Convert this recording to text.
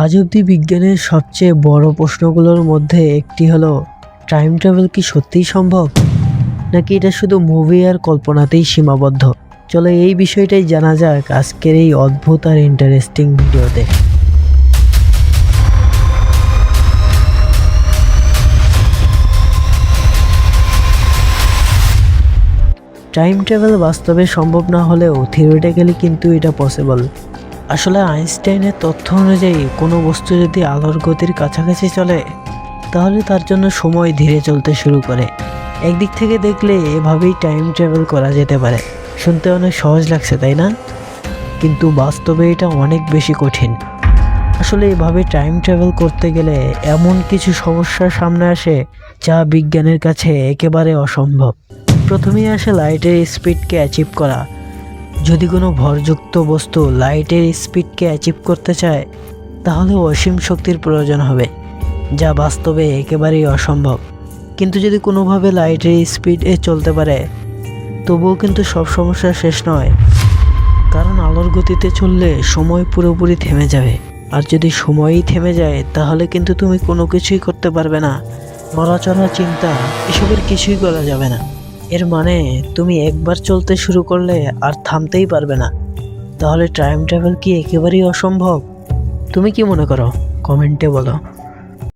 আজ অবধি বিজ্ঞানের সবচেয়ে বড় প্রশ্নগুলোর মধ্যে একটি হলো, টাইম ট্রাভেল কি সত্যিই সম্ভব, নাকি এটা শুধু মুভি আর কল্পনাতেই সীমাবদ্ধ? চলো এই বিষয়টাই জানা যাক আজকের এই অদ্ভুত আর ইন্টারেস্টিং ভিডিওতে। টাইম ট্রাভেল বাস্তবে সম্ভব না হলেও থিওরিটিক্যালি কিন্তু এটা পসিবল। আসলে আইনস্টাইনের তথ্য অনুযায়ী কোনো বস্তু যদি আলোর গতির কাছাকাছি চলে তাহলে তার জন্য সময় ধীরে চলতে শুরু করে। একদিক থেকে দেখলে এভাবেই টাইম ট্রাভেল করা যেতে পারে। শুনতে অনেক সহজ লাগছে, তাই না? কিন্তু বাস্তবে এটা অনেক বেশি কঠিন। আসলে এভাবে টাইম ট্রাভেল করতে গেলে এমন কিছু সমস্যার সামনে আসে যা বিজ্ঞানের কাছে একেবারে অসম্ভব। প্রথমেই আসে লাইটের স্পিডকে অ্যাচিভ করা। যদি কোনো ভরযুক্ত বস্তু লাইটের স্পিডকে অ্যাচিভ করতে চায় তাহলে অসীম শক্তির প্রয়োজন হবে, যা বাস্তবে একেবারেই অসম্ভব। কিন্তু যদি কোনোভাবে লাইটের স্পিডে চলতে পারে তবুও কিন্তু সব সমস্যা শেষ নয়, কারণ আলোর গতিতে চললে সময় পুরোপুরি থেমে যাবে। আর যদি সময়ই থেমে যায় তাহলে কিন্তু তুমি কোনো কিছুই করতে পারবে না। নড়াচড়া, চিন্তা, এসবের কিছুই করা যাবে না। এর মানে তুমি একবার চলতে শুরু করলে আর থামতেই পারবে না। তাহলে টাইম ট্রাভেল কি একেবারেই অসম্ভব? তুমি কি মনে করো? কমেন্টে বলো।